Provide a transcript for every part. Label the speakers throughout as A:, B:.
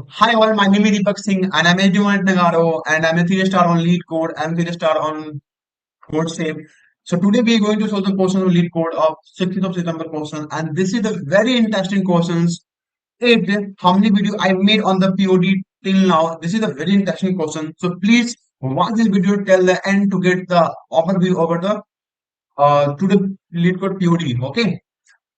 A: Hi all, my name is Deepak Singh and I'm a student Nagaro and I'm a 3 star on lead code and 3 star on code shape. So today we are going to solve the question of lead code of 16th of September question, and this is the very interesting questions. It how many video I made on the POD till now. This is a very interesting question. So please watch this video till the end to get the overview over the to the lead code POD. Okay.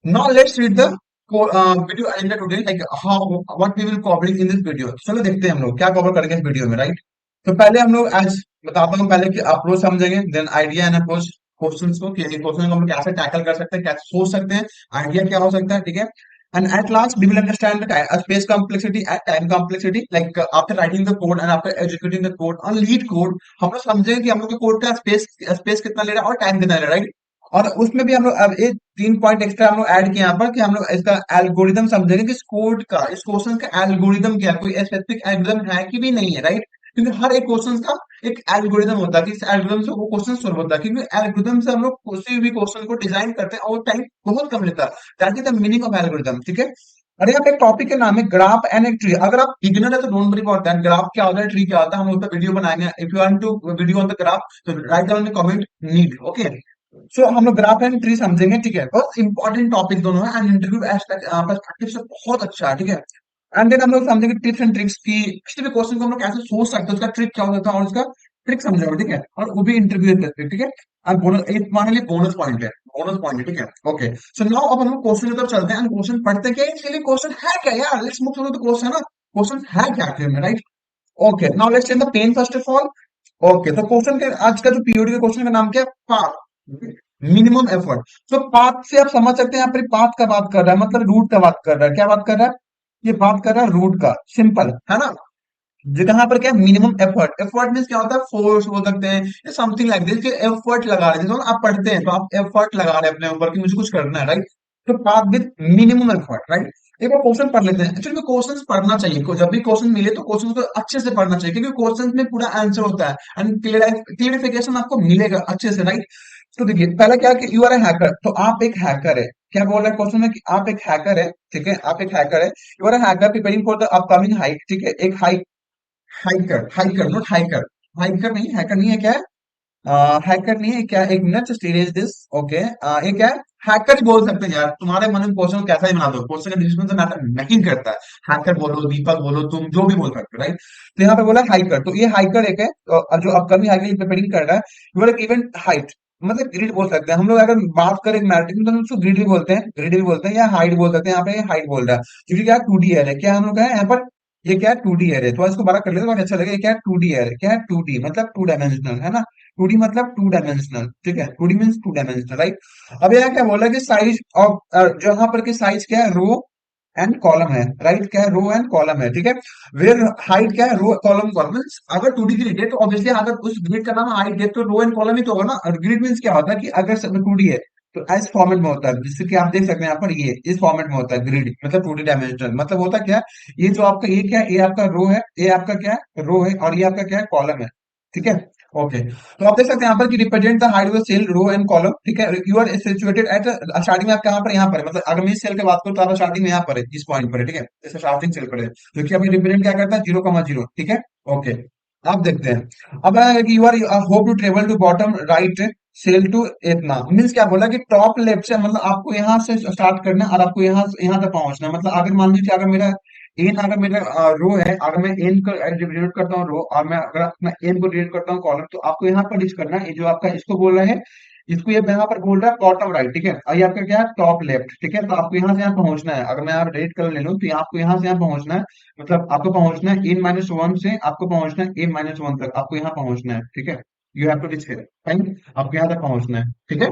A: Now let's read the video agenda today, like how what we will covering in this video. चलो देखते हैं हम लोग क्या cover करेंगे इस video में, right? तो पहले हम लोग आज बताता हूँ पहले कि अप्रोच समझेंगे, then idea and approach questions को, कि क्वेश्चन को हम लोग कैसे टैकल कर सकते हैं, कैसे सोच सकते हैं, आइडिया क्या हो सकता है, ठीक है? And at last we will understand the space complexity and time complexity, like after writing the code and after executing the code on LeetCode हम लोग समझेंगे कि हम लोग के कोड का स्पेस कितना ले रहा है और टाइम कितना ले रहा है, राइट? और उसमें भी हम लोग अब एक 3 पॉइंट एक्स्ट्रा हम लोग ऐड किए यहाँ पर, कि हम लोग इसका एल्गोरिदम समझेंगे कि इस कोड का, इस क्वेश्चन का एल्गोरिदम क्या है, कोई स्पेसिफिक एल्गोरिदम है कि भी नहीं है, राइट? क्योंकि हर एक क्वेश्चन का एक एल्गोरिदम होता है कि इस एल्गोरिदम से वो क्वेश्चन सोल्व होता है, क्योंकि एल्गोरिदम से हम लोग किसी भी क्वेश्चन को डिजाइन करते हैं और टाइम बहुत कम लेता है। That is the meaning of algorithm, ठीक है? और यहाँ पे एक टॉपिक का नाम है ग्राफ एंड एक ट्री। अगर आप बिगिनर है तो don't worry about that, graph क्या होता है, ट्री क्या होता है, हम उस पर वीडियो बनाएंगे। If you want to video on the graph तो write down in comment need, okay? So हम लोग ग्राफ एंड ट्री समझेंगे, ठीक है? बहुत इंपॉर्टेंट टॉपिक दोनों है एंड इंटरव्यू पर्सपेक्टिव से बहुत अच्छा है, ठीक है? एंड देन हम लोग समझेंगे टिप्स एंड ट्रिक्स की, किसी भी क्वेश्चन को हम लोग कैसे सोच सकते हैं, उसका ट्रिक क्या होता है और उसका ट्रिक समझेंगे, ठीक है? और वो भी इंटरव्यू पे, ठीक है? और बोनस एक मान लीजिए बोनस पॉइंट है, ठीक है? ओके, सो नाउ अब हम लोग क्वेश्चन की तरफ चलते हैं एंड क्वेश्चन पढ़ते हैं कि एक्चुअली क्वेश्चन है क्या यार। Let's move to the question ना, क्वेश्चन है क्या आखिर में, right? Okay, now let's take the pen first of all. Okay, तो क्वेश्चन के आज का जो पीओडी का क्वेश्चन का नाम क्या है? Path, minimum effort. तो पाथ से आप समझ सकते हैं यहाँ पर पाथ का बात कर रहा है, मतलब रूट का बात कर रहा है। क्या बात कर रहा है? ये बात कर रहा है रूट का, सिंपल है ना? जहां पर क्या है, मिनिमम एफर्ट। एफर्ट मीन्स क्या होता है? फोर्स बोल सकते हैं या समथिंग लाइक दिस, कि एफर्ट लगा रहे हैं। जैसे आप पढ़ते हैं तो आप एफर्ट लगा रहे हैं अपने ऊपर कि मुझे कुछ करना है, राइट? तो path with minimum effort, right? एक बार क्वेश्चन पढ़ लेते हैं। एक्चुअली में क्वेश्चन पढ़ना चाहिए, जब भी क्वेश्चन मिले तो क्वेश्चन को अच्छे से पढ़ना चाहिए, क्योंकि क्वेश्चन में पूरा आंसर होता है एंड क्लियरिफिकेशन आपको मिलेगा अच्छे से, राइट? तो देखिए पहला क्या है कि यू आर ए हैकर, तो आप एक हैकर है। क्या बोल रहा है क्वेश्चन में कि आप एक हैकर है, ठीक है? आप एक हैकर है, you are a hacker preparing for the upcoming hike, ठीक है? एक hike, hiker, hiker not hiker, hiker नहीं, हैकर नहीं है, क्या है? हैकर नहीं है क्या? एक मिनट, स्टेज दिस, ओके। ये क्या है? हैकर ही बोल सकते हैं यार, तुम्हारे मन में क्वेश्चन कैसा ही बना दो, क्वेश्चन का डिस्क्रिप्शन तो मैटर नहीं करता है। हैकर बोलो, दीपक बोलो, तुम जो भी बोल सकते हो, राइट? तो यहाँ पे बोला हाइकर, तो ये हाइकर एक है, जो अपकमिंग हाइकर प्रिपेयरिंग कर रहा है। यू आर इवेंट हाइट, मतलब ग्रिड बोल सकते हैं हम लोग। अगर बात करें मैट्रिक में तो हम उसको ग्रिड भी बोलते हैं, ग्रिड भी बोलते हैं, या हाइट बोल सकते हैं। यहाँ पे हाइट बोल रहा है क्योंकि क्या 2D है, क्या हम लोग है यहाँ पर? ये क्या है? 2D है। तो इसको बड़ा कर लेते हैं बहुत अच्छा लगेगा। ये क्या है? 2D है। क्या है? 2D मतलब 2 डायमेंशनल, है ना? 2D मतलब 2 डायमेंशनल, ठीक है? 2D means 2 dimensional, right? अब यहाँ क्या बोला कि साइज ऑफ, जहां पर की साइज क्या है? रो एंड कॉलम है, राइट? क्या है? रो एंड कॉलम है, ठीक है? वेयर हाइट क्या है? Row column column. अगर 2D ग्रिड है तो ऑब्वियसली अगर उस ग्रिड का नाम हाइट है तो रो एंड कॉलम ही तो होगा ना। और ग्रिड मीन्स क्या होता है कि अगर 2D है तो इस फॉर्मेट में होता है, जिससे कि आप देख सकते हैं यहाँ पर, ये इस फॉर्मेट में होता है ग्रिड, मतलब 2D डायमेंशनल। मतलब होता क्या है? ये जो आपका ये क्या है? ये आपका रो है, ये आपका क्या है? रो है, और ये आपका क्या है? कॉलम है, ठीक है? ओके, तो आप देख सकते हैं यहाँ पर कि represent the height of the cell, row and column, ठीक है? You are situated at, starting में आप कहाँ पर? यहाँ पर है। मतलब अगर मैं इस सेल की बात करूँ तो आप स्टार्टिंग में यहाँ पर है, इस पॉइंट पर है, ठीक है? जैसे स्टार्टिंग सेल पर है, जो कि अभी रिप्रेजेंट क्या करता है? 0,0, ठीक है? ओके, आप देखते हैं। अब है कि you are hope to travel to bottom right cell to इतना, मीन्स क्या बोला कि टॉप लेफ्ट से, मतलब आपको यहाँ से स्टार्ट करना है और आपको यहाँ तक पहुंचना है। मतलब अगर मान लीजिए अगर मेरा रो है, अगर मैं एन को डिनोट करता हूँ रो, और मैं अगर अपना एन को डिनोट करता हूँ कॉलम, तो आपको यहाँ पर रीच करना है। ये जो आपका इसको बोल रहा है, इसको ये यहाँ पर बोल रहा है बॉटम राइट, ठीक है? और ये आपका क्या है? टॉप लेफ्ट, ठीक है? तो आपको यहाँ से यहाँ पहुंचना है। अगर मैं यहाँ रेड कलर ले लूँ तो आपको यहाँ से यहाँ पहुंचना है। मतलब आपको पहुंचना है n-1 से, आपको पहुंचना है a-1 तक, आपको यहाँ पहुंचना है, ठीक है? You have to reach here, fine? आपको यहाँ तक पहुंचना है, ठीक है?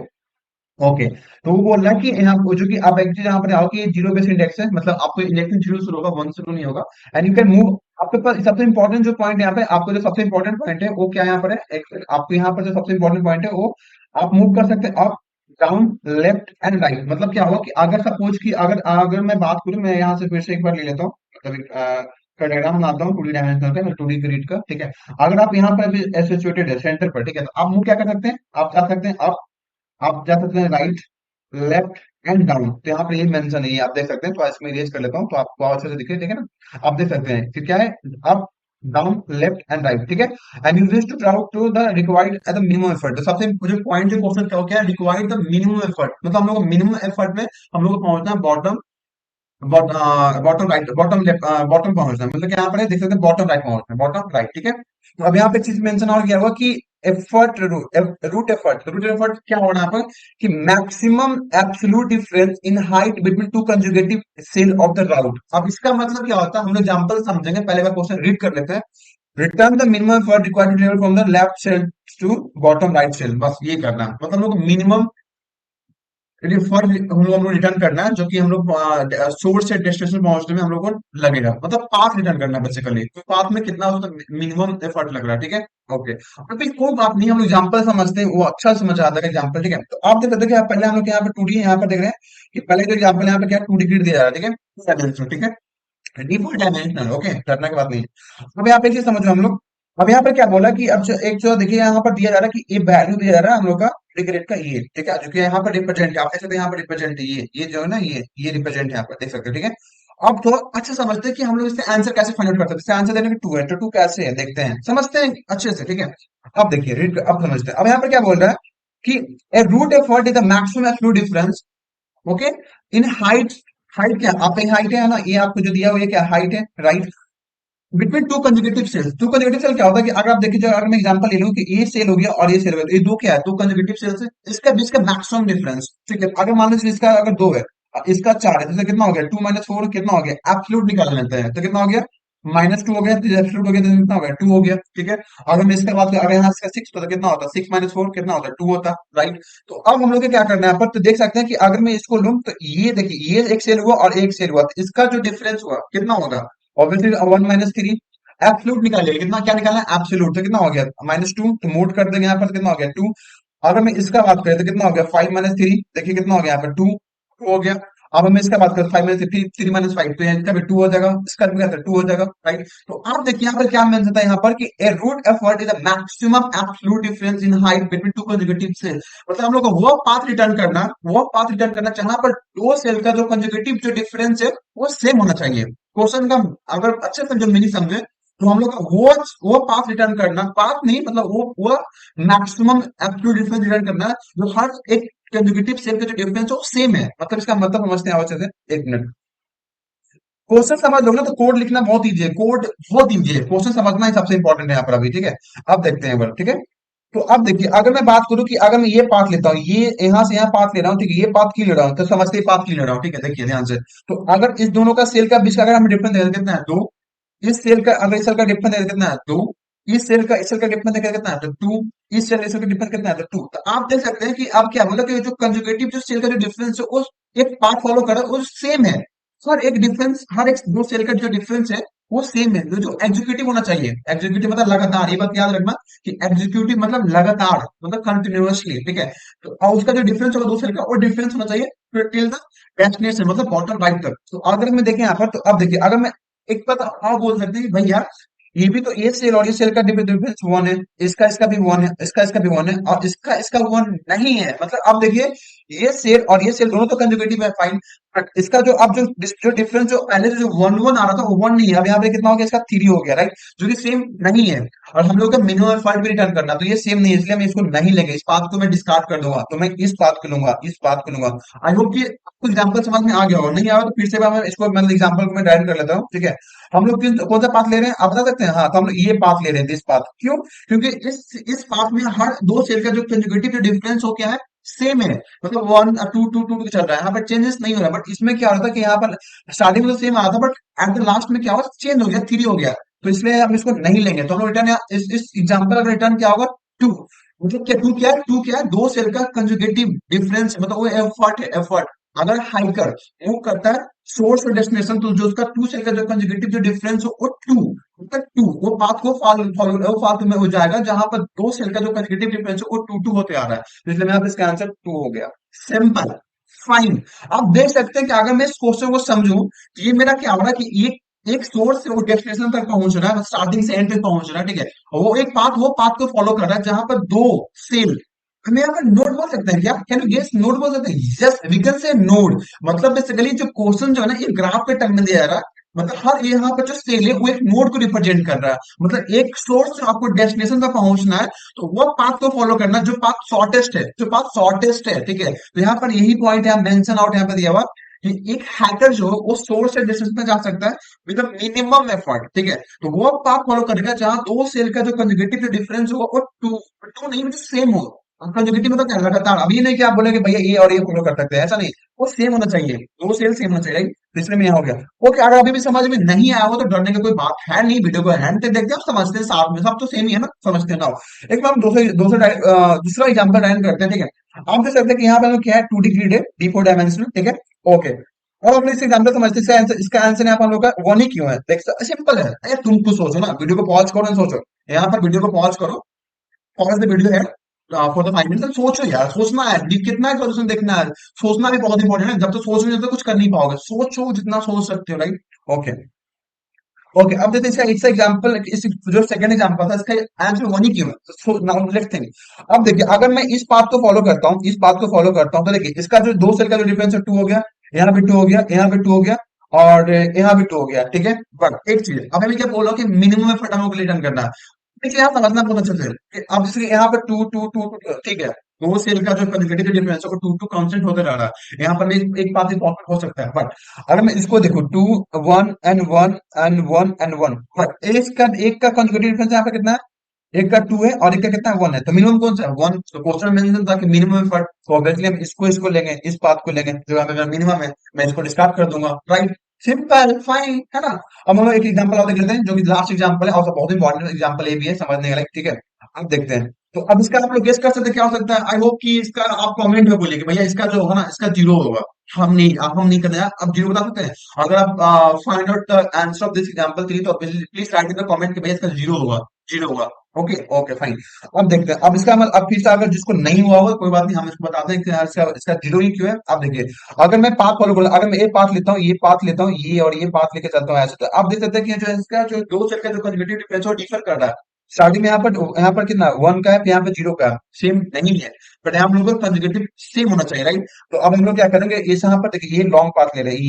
A: ओके, तो वो बोल रहा है कि यहाँ वो जो कि आप एक चीज यहाँ पर आओ कि जीरो बेस इंडेक्स है, मतलब आपको इंडेक्स जीरो शुरू होगा, वन शुरू नहीं होगा। And you can move. आपके पास सबसे इंपॉर्टेंट जो पॉइंट यहाँ पे, आपको जो सबसे इंपॉर्टेंट पॉइंट है वो क्या यहाँ पर है? आपको यहाँ पर जो सबसे इंपॉर्टेंट पॉइंट है वो आप मूव कर सकते हैं up, down, left and right. मतलब क्या होगा कि अगर सपोज कि अगर अगर मैं बात करूं, मैं यहाँ से फिर से एक बार ले लेता हूँ, मतलब का डायग्राम बनाता हूँ 2D डायमेंशनल का, 2D ग्रिड का, ठीक है? अगर आप यहाँ पर सिचुएटेड है सेंटर पर, ठीक है, तो आप मूव क्या कर सकते हैं? आप जा सकते हैं अप, आप जा सकते हैं राइट, लेफ्ट एंड डाउन, तो यहाँ पर ये मेंशन है, ये आप देख सकते हैं, तो इसमें इरेज कर लेता हूँ तो आपको अच्छे से दिखे, ठीक है ना। आप देख सकते हैं कि क्या है, up down left and right, ठीक है। And use to route to the required at the minimum effort, तो सबसे जो पॉइंट जो क्वेश्चन क्या हो, क्या रिक्वायर्ड द मिनिमम एफर्ट, मतलब हम लोग को मिनिमम एफर्ट में हम लोग को पहुंचना है bottom, bottom right, bottom left, bottom पहुंचना है, मतलब कि यहाँ पर है, देख सकते हैं बॉटम राइट पहुंचना है, बॉटम राइट, ठीक है। तो अब यहाँ पे चीज मेंशन और किया हुआ कि एफर्ट रूट एफर्ट क्या हो रहा है यहाँ पर, कि maximum absolute difference in height between two conjugative cell of the route. अब इसका मतलब क्या होता है, हम लोग एग्जांपल समझेंगे, पहले का क्वेश्चन रीड कर लेते हैं। Return the minimum effort required to travel from the left cell to bottom right cell, बस ये करना है, मतलब हम लोग मिनिमम फॉर हम लोग रिटर्न करना है, जो कि हम लोग सोर्स से डेस्टिनेशन पहुंचने में हम लोग को लगेगा, मतलब पाथ रिटर्न करना है बेसिकली, तो पाथ में कितना उसका मिनिमम एफर्ट लग रहा है, ठीक है। ओके, और फिर कोई बात नहीं, हम लोग एग्जांपल समझते हैं, वो अच्छा समझ आता है एग्जांपल, ठीक है। तो आप देख सकते हैं कि पहले हम लोग यहाँ पे 2D यहाँ पर देख रहे हैं कि पहले जो एग्जांपल यहाँ पे क्या 2D ग्रिड दिया जा रहा है, ठीक है, डायमेंशन, ठीक है, डिफॉल्ट डायमेंशनल, ओके, करने की बात नहीं है। अब यहाँ पे चीज समझो हम लोग, अब यहाँ पर क्या बोला कि अब एक जो देखिए यहाँ पर दिया जा रहा है कि ये वैल्यू दिया जा रहा है हम लोग का डिग्रेड का, ये ठीक है, जो कि यहाँ पर रिप्रेजेंट है, आप देख सकते हैं यहाँ पर रिप्रेजेंट है, ये जो है ना, ये रिप्रेजेंट है, यहाँ पर देख सकते हैं, ठीक है। अब थोड़ा अच्छा समझते हैं कि हम लोग इससे आंसर कैसे फाइंड आउट करते हैं, इससे आंसर देने के 2 है, तो 2 कैसे है देखते हैं, समझते हैं अच्छे से, ठीक है। अब देखिए रीड, अब समझते हैं, अब यहाँ पर क्या बोल रहा है कि a route effort is the maximum absolute difference, okay, in height, height क्या आप हाइट है ना, ये आपको जो दिया हुआ ये क्या हाइट है, right, between two conjugative cells. Two conjugative cell क्या होता है कि अगर आप देखिए, जो अगर मैं एग्जांपल ले लूं कि ये सेल हो गया और ये सेल हो गया, तो ये दो क्या है, दो कंजुगेटिव सेल्स है, इसका बीच का मैक्सिमम डिफरेंस, ठीक है। अगर मान लीजिए इसका अगर 2 है, इसका 4 है, तो कितना हो गया, 2 - 4 कितना हो गया, एब्सोल्यूट निकाल लेते हैं, तो कितना हो गया, -2 हो गया, तो एब्सोल्यूट हो गया, तो कितना हो गया, 2 हो गया, ठीक है। अगर मैं इसका बात करूं, अगर यहाँ इसका 6 तो कितना होता, 6 - 4 कितना होता, 2 होता, राइट। तो अब हम लोग को क्या करना है यहाँ पर, तो देख सकते हैं कि अगर मैं इसको लूं, तो ये देखिए, ये एक सेल हुआ और एक सेल हुआ, तो इसका जो डिफरेंस हुआ कितना होगा, ऑब्वियसली 1 - 3, एब्सोल्यूट निकालिए, कितना क्या निकालना है, एब्सोल्यूट, तो कितना हो गया, -2, तो मोड कर देंगे यहाँ पर, तो कितना हो गया 2। अगर मैं इसका बात करें तो कितना हो गया, 5 - 3, देखिए कितना हो गया यहाँ पर 2 हो गया। अब हम इसका बात करें 5 - 3, 3 - 5, तो इसका भी 2 हो जाएगा, इसका भी क्या 2 हो जाएगा, राइट। तो आप देखिए यहाँ पर क्या मेंशन है यहाँ पर कि a route effort is the maximum absolute difference in height between two conjugative cells, मतलब हम लोग को वो पाथ रिटर्न करना, वो पाथ रिटर्न करना जहां पर दो सेल का जो कंजुगेटिव जो डिफरेंस है वो सेम होना चाहिए। क्वेश्चन का अगर अच्छे से जो मीनिंग समझे, तो हम लोग का वो पाथ रिटर्न करना, पाथ नहीं मतलब वो मैक्सिमम एब्सोल्यूट डिफरेंस रिटर्न करना जो हर एक कंजुगेटिव सेल का जो डिफरेंस है वो सेम है, मतलब इसका मतलब समझते हैं अच्छे से, एक मिनट। क्वेश्चन समझ लो ना तो कोड लिखना बहुत ईजी है, कोड बहुत ईजी है, क्वेश्चन समझना ही सबसे इंपॉर्टेंट है यहाँ पर अभी, ठीक है। अब देखते हैं एक बार, ठीक है। तो अब देखिए, अगर मैं बात करूं कि अगर मैं ये पाथ लेता हूँ, ये यहाँ से यहाँ पाथ ले रहा हूँ, ठीक है, ये पाथ क्यों ले रहा हूँ, तो समझते ही पाथ क्यों ले रहा हूँ, ठीक है, देखिए ध्यान से। तो अगर इस दोनों का सेल का बीच का अगर हम डिफरेंस देखें कितना है, 2, इस सेल का अगर इस सेल का डिफरेंस देखें कितना है, 2, इस सेल का डिफरेंस देखें कितना है, तो 2, इस सेल का डिफरेंस कितना है, तो 2। तो आप देख सकते हैं कि अब क्या मतलब कि जो कंजुगेटिव जो सेल का जो डिफरेंस है उस एक पाथ फॉलो कर रहा है, वो सेम है, हर एक डिफरेंस, हर एक दो सेल का जो डिफरेंस है वो सेम है, जो एग्जीक्यूटिव होना चाहिए, एग्जीक्यूटिव मतलब लगातार, ये बात याद रखना कि एग्जीक्यूटिव मतलब लगातार, मतलब कंटिन्यूअसली, ठीक है। तो और उसका जो डिफरेंस होगा दो सेल का, वो डिफरेंस होना चाहिए टिल द डेस्टिनेशन, मतलब बॉटम राइट तक। तो अगर मैं देखें यहाँ पर, तो अब देखिए, अगर मैं एक बात और बोल सकते हैं कि भैया ये भी तो ये सेल और ये सेल का डिफरेंस 1 है, इसका भी 1 है, इसका भी 1 है, और इसका 1 नहीं है, मतलब अब देखिए, ये सेल और ये सेल दोनों तो कंजुगेटिव है, फाइन, बट इसका जो अब जो डिफरेंस जो पहले जो 1 1 आ रहा था वो 1 नहीं है, अब यहाँ पे कितना हो गया, इसका 3 हो गया, राइट, जो कि सेम नहीं है। और हम लोग का मिनिमम एफर्ट भी रिटर्न करना, तो ये सेम नहीं है, इसलिए मैं इसको नहीं लेंगे, इस बात को मैं डिस्कार्ड कर दूंगा, तो मैं इस बात को लूंगा, इस बात को लूंगा। आई होप कि आपको एग्जाम्पल समझ में आ गया हो, नहीं आया तो फिर से मैं इसको मतलब एग्जाम्पल को मैं डायरेक्ट कर लेता हूँ, ठीक है। हम लोग कौन सा पाथ ले रहे हैं आप बता सकते हैं, हाँ, तो हम लोग ये पाथ ले रहे हैं, दिस पाथ, क्यों, क्योंकि इस पाथ में हर दो सेल का जो कंजुगेटिव जो डिफरेंस हो क्या है, सेम है, मतलब 1 2 2 2 चल रहा है, यहाँ पर चेंजेस नहीं हो रहा है, बट इसमें क्या हो रहा था कि यहाँ पर स्टार्टिंग में तो सेम आ रहा था, बट एट द लास्ट में क्या हुआ, चेंज हो गया, 3 हो गया, तो इसलिए हम इसको नहीं लेंगे, तो हम लोग रिटर्न, इस एग्जाम्पल का रिटर्न क्या होगा, 2, मतलब क्या 2 क्या है, 2 क्या है, दो सेल का कंजुगेटिव डिफरेंस, मतलब वो एफर्ट है, एफर्ट। अगर हाइकर मूव करता है सोर्स और डेस्टिनेशन, तो जो उसका 2 सेल का जो कंजुगेटिव जो डिफरेंस हो वो 2, मतलब 2 वो पाथ को फाल्तू में हो जाएगा, जहां पर दो सेल का जो कंजुगेटिव डिफरेंस है वो 2 2 होते आ रहा है, तो इसलिए मैं इसका आंसर 2 हो गया, सिंपल, फाइन। आप देख सकते हैं कि अगर मैं इस क्वेश्चन को समझूं, तो ये मेरा क्या हो रहा है कि एक सोर्स से वो डेस्टिनेशन तक पहुंच रहा है, स्टार्टिंग से एंड तक पहुंच रहा है, ठीक है, और वो एक पाथ, वो पाथ को फॉलो कर रहा है जहां पर दो सेल हम यहाँ पर नोड बोल सकते हैं क्या? Can you guess? नोड बोल सकते हैं? Yes, we can say node. मतलब बेसिकली जो क्वेश्चन जो है ना, ये ग्राफ के टर्म में दिया जा रहा है। मतलब हर यहाँ पर जो सेल है वो एक नोड को रिप्रेजेंट कर रहा है। मतलब एक सोर्स से आपको डेस्टिनेशन तक पहुंचना है, तो वो पाथ को फॉलो करना है जो पाथ शॉर्टेस्ट है, जो पाथ शॉर्टेस्ट है। ठीक है, तो यहाँ पर यही पॉइंट है, मेंशन आउट यहाँ पर दिया हुआ कि एक हैकर जो है वो सोर्स से डिस्टेंस में जा सकता है विद मिनिमम एफर्ट। ठीक है, तो वो पाथ फॉलो करेगा जहां दो सेल का जो कंजुगेटिव डिफरेंस होगा वो टू टू नहीं मतलब सेम हो। कंजुगेटिव मतलब क्या, लगातार। अभी नहीं कि आप बोले कि भैया ये और ये फॉलो कर सकते हैं, ऐसा नहीं। वो सेम होना चाहिए, दो सेल सेम होना चाहिए, right? तो इसलिए में यहाँ हो गया। ओके, अगर अभी भी समझ में नहीं आया हो तो डरने की कोई बात है नहीं, वीडियो को हैंड पे देखते हैं, आप समझते हैं, साथ में सब तो सेम ही है ना, समझते हैं ना। एक बार हम दूसरा एग्जाम्पल डायन करते हैं। ठीक है, आप देख सकते हैं कि यहाँ पे हमें क्या है, 2D ग्रिड है, D4 डायमेंशनल। ठीक है, ओके। और हम इस एग्जाम्पल समझते हैं, इसका आंसर यहाँ पर हम लोग का वन ही क्यों है, देख सिंपल है। अरे तुम कुछ सोचो ना, वीडियो को पॉज करो, सोचो। यहाँ पर वीडियो को पॉज करो, पॉज द वीडियो है फॉर द 5 मिनट। सोचो यार, सोचना है, कितना है सोल्यूशन देखना है। सोचना भी बहुत इंपॉर्टेंट है, जब तक सोच नहीं तो कुछ कर नहीं पाओगे। सोचो जितना सोच सकते हो, राइट? ओके। ओके, अब देखते हैं इसका इसका एग्जांपल, इस जो सेकंड एग्जांपल था इसका आंसर वन ही क्यों है। So now let's think. अब देखिए, अगर मैं इस पाथ को फॉलो करता हूँ, इस पाथ को फॉलो करता हूँ, तो देखिए इसका जो दो सेल का जो डिफरेंस है, 2 हो गया, यहाँ पे 2 हो गया, यहाँ पे 2 हो गया, और यहाँ भी 2 हो गया। ठीक है, बट एक चीज अब मैं क्या बोल रहा हूँ कि मिनिमम एफर्ट हमको रिटर्न करना है। देखिए यहाँ समझना बहुत अच्छे से कि अब जैसे यहाँ पर टू टू टू टू, ठीक है, दो सेल का जो कंसेक्यूटिव डिफरेंस है वो टू टू कांस्टेंट होते रह रहा है। यहाँ पर एक पाथ इंपॉर्टेंट हो सकता है, बट अगर मैं इसको देखो, 2 1 एंड 1 एंड 1 एंड 1, बट एक का कंसेक्यूटिव डिफरेंस यहाँ पे कितना है, एक का 2 है और एक का कितना है, 1 है। तो मिनिमम कौन सा है, 1। तो क्वेश्चन में मेंशन था कि मिनिमम एफर्ट, तो ऑब्वियसली हम इसको लेंगे, इस पाथ को लेंगे जो यहाँ पे मिनिमम है, मैं इसको डिस्कार्ड कर दूंगा, राइट? सिंपल, फाइन, है ना? अब हम लोग एक एग्जांपल और देख लेते हैं, जो कि लास्ट एग्जांपल है और बहुत इंपॉर्टेंट एग्जांपल ये भी है समझने का, ठीक है? अब देखते हैं। तो अब इसका आप लोग गेस कर सकते हैं क्या हो सकता है। आई होप कि इसका आप कमेंट में बोलिए कि भैया इसका जो होगा ना, इसका जीरो होगा। हम नहीं करना है, अब जीरो बता सकते हैं। अगर आप find out the answer of this example 3, तो please right in the comment कि भैया इसका जीरो होगा, जीरो होगा। Okay okay fine. अब देखते हैं, अब इसका मतलब, अब फिर से अगर जिसको नहीं हुआ होगा कोई बात नहीं, हम इसको बताते हैं कि यार इसका इसका जीरो ही क्यों है। अब देखिए, अगर मैं पाथ फॉलो करूँ, अगर मैं एक पाथ लेता हूँ, ये पाथ लेता हूँ, ये और ये पाथ लेके चलता हूँ ऐसे, तो आप देख सकते हैं कि जो है इसका जो दो सेट का जो कंसेक्यूटिव डिफरेंस है वो डिफर कर रहा है। स्टार्टिंग में यहाँ पर कितना 1 का है, फिर यहाँ पे 0 का है, सेम नहीं है। बट यहाँ हम लोग का कंसेक्यूटिव सेम होना चाहिए, राइट? तो अब हम लोग क्या करेंगे, इस यहाँ पर देखिए, ये लॉन्ग पाथ ले रहे हैं,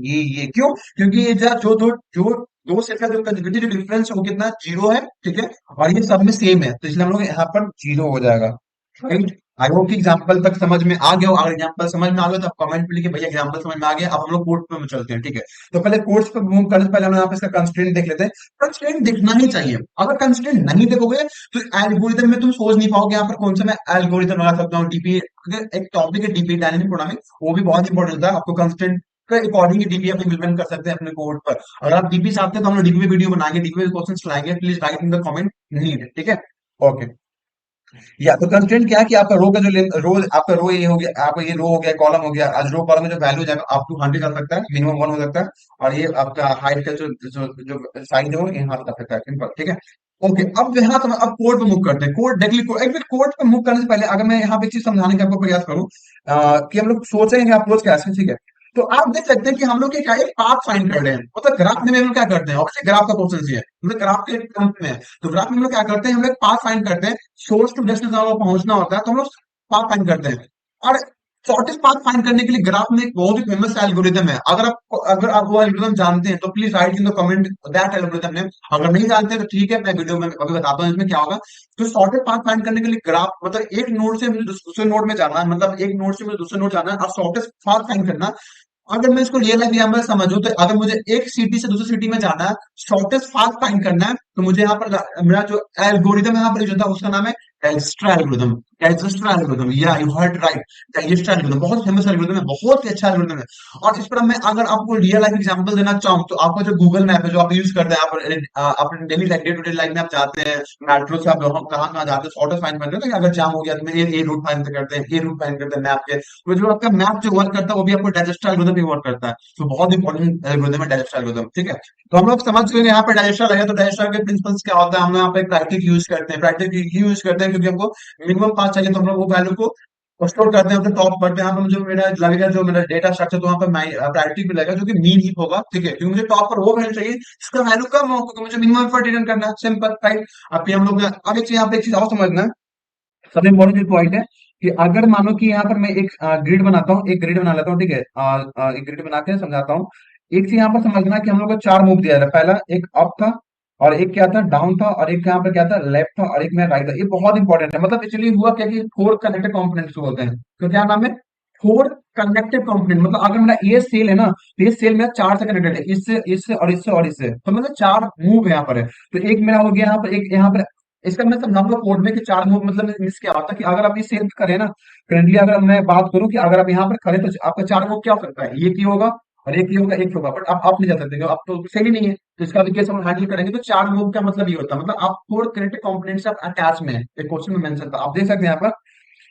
A: ये क्यों? क्योंकि ये जो दो जो दो सेट का जो कंसेक्यूटिव डिफरेंस है वो कितना 0 है। ठीक है, और ये सब में सेम है, तो इसलिए हम लोग यहाँ पर 0 हो जाएगा, राइट? आई होप कि एग्जाम्पल तक समझ में आ गया हो। अगर एग्जाम्पल समझ में आ गया तो आप कमेंट में लिखिए भैया एग्जाम्पल समझ में आ गया। अब हम लोग कोर्स पे चलते हैं, ठीक है? तो पहले कोर्स पे मूव करने से पहले हम यहाँ पे इसका कंस्ट्रेंट देख लेते हैं। कंस्ट्रेंट दिखना ही चाहिए। अगर कंस्ट्रेंट नहीं देखोगे तो एल्गोरिदम में तुम सोच नहीं पाओगे यहाँ पर कौन सा मैं एल्गोरिदम लगा सकता हूँ। डीपी, अगर एक टॉपिक है डीपी डायनेमिक प्रोग्रामिंग, वो भी बहुत इंपॉर्टेंट होता है। आपको कंस्ट्रेंट के अकॉर्डिंग डीपी आप इम्प्लीमेंट कर सकते हैं अपने कोड पर। अगर आप डीपी चाहते हैं तो हम लोग डीपी पे वीडियो बनाएंगे, डीपी पे क्वेश्चन लाएंगे। Please right in the comment need, ठीक है? ओके। या तो कंस्ट्रेंट क्या है कि आपका रो का जो रो, आपका रो ये हो गया, आपका ये रो हो गया, कॉलम हो गया। आज रो कॉलम में जो वैल्यू जाएगा अप टू 100 आ सकता है, मिनिमम 1 हो सकता है। और ये आपका हाइट का जो साइज है वो यहाँ तक आ सकता है, सिंपल, ठीक है? ओके, अब यहाँ तो अब कोड पे मूव करते हैं। कोड डायरेक्टली कोड पे मूव करने से पहले अगर मैं यहाँ पे एक चीज समझाने का आपको प्रयास करूँ, कि हम लोग सोचेंगे अप्रोच कैसे, ठीक है? तो आप देख सकते हैं कि हम लोग क्या एक पाथ फाइंड कर रहे हैं। मतलब ग्राफ में हम लोग क्या करते हैं, ऑब्वियसली ग्राफ का क्वेश्चन है, मतलब ग्राफ के टर्म में है। तो ग्राफ में हम लोग क्या करते हैं, हम लोग पाथ फाइंड करते हैं। सोर्स टू डेस्टिनेशन हमें पहुंचना होता है तो हम लोग पाथ फाइंड करते हैं। और शॉर्टेस्ट पाथ फाइंड करने के लिए ग्राफ में एक बहुत ही फेमस एल्गोरिदम है। अगर आप वो एल्गोरिदम जानते हैं तो please right in the comment that algorithm name. अगर नहीं जानते तो ठीक है, मैं वीडियो में अभी बताता हूँ इसमें क्या होगा। तो शॉर्टेस्ट पाथ फाइंड करने के लिए ग्राफ, मतलब एक नोड से मुझे दूसरे नोड में जाना है, मतलब एक नोड से मुझे दूसरे नोड जाना है और शॉर्टेस्ट पाथ फाइंड करना। अगर मैं इसको रियल लाइफ एग्जाम्पल समझूं तो अगर मुझे एक सिटी से दूसरी सिटी में जाना है, शॉर्टेस्ट पाथ फाइंड करना है, तो मुझे यहाँ पर मेरा जो एल्गोरिदम यहाँ पर यूज होता है उसका नाम है डाइजेस्ट्रा एल्गोरिदम। डाइजेस्ट्रा एल्गोरिदम, या यू हर्ड राइट, डाइजेस्ट्रा एल्गोरिदम बहुत फेमस एल्गोरिदम है, बहुत ही अच्छा एल्गोरिदम है। और इस पर मैं अगर आपको रियल लाइफ एग्जांपल देना चाहूँ तो आपका जो गूगल मैप है जो आप यूज करते हैं, आप अपने daily life, day to day life में आप जाते हैं, मेट्रो से आप कहाँ कहाँ जाते हैं, शॉर्टेस्ट फाइंड करते हैं, तो अगर जाम हो गया तो मैं ये रूट फाइंड करते हैं, ये रूट फाइंड करते हैं मैप के। तो जो आपका मैप जो वर्क करता है वो भी आपको डाइजेस्टर एल्गोरिथम भी वर्क करता है। तो बहुत इंपॉर्टेंट एल्गोरिथम है डाइजेस्टर एल्गोरिथम, ठीक है? तो हम लोग समझ गए यहाँ पे डाइजेस्टर लगे, तो डाइजेस्टर के प्रिंसिपल्स क्या होता है। हम लोग यहाँ पे प्रायोरिटी यूज करते हैं, प्रायोरिटी यूज करते हैं क्योंकि हमको मिनिमम पास चाहिए, तो हम लोग वो वैल्यू को स्टोर करते हैं अपने टॉप पर। यहाँ पर मुझे मेरा लगेगा जो मेरा डेटा स्ट्रक्चर, तो वहाँ पर प्रायोरिटी भी लगेगा जो कि मीन हीप होगा, ठीक है? क्योंकि मुझे टॉप पर वो वैल्यू चाहिए जिसका वैल्यू कम हो, क्योंकि मुझे मिनिमम एफर्ट रिटर्न करना है, सिंपल, राइट? अब हम लोग अब एक चीज यहाँ पे एक चीज और समझना है सबसे इम्पोर्टेंट पॉइंट है कि अगर मानो कि यहाँ पर मैं एक ग्रिड बनाता हूँ, एक ग्रिड बना लेता हूँ, ठीक है, एक ग्रिड बना के समझाता हूँ। एक चीज यहाँ पर समझना कि हम लोग को चार मूव दिया था, पहला एक अप था, और एक क्या था, डाउन था, और एक यहाँ पर क्या था, लेफ्ट था, और एक में राइट था। ये बहुत इंपॉर्टेंट है, मतलब एक्चुअली हुआ क्या कि फोर कनेक्टेड कॉम्पोनेंट्स होते हैं, तो क्या नाम है, फोर कनेक्टेड कॉम्पोनेंट। मतलब अगर मेरा ये सेल है ना, तो ये सेल मेरा चार से कनेक्टेड है, इससे इससे और इससे और इससे, तो मतलब चार मूव यहाँ पर है। तो एक मेरा हो गया यहाँ पर, एक यहाँ पर। इसका मैं समझाऊंगा कोड में कि चार मूव मतलब मीन्स क्या होता है, कि अगर आप ये सेल करें ना, करंटली अगर मैं बात करूं कि अगर आप यहाँ पर खड़े तो आपका चार मूव क्या हो सकता है, ये की होगा, और एक ये होगा, एक होगा, बट आप नहीं जा सकते, आप तो सही नहीं है। तो इसका भी केस हम हैंडल करेंगे। तो चार मूव का मतलब ये होता है, मतलब आप four connected components of attach में है। एक क्वेश्चन में मेंशन था, आप देख सकते हैं यहाँ पर,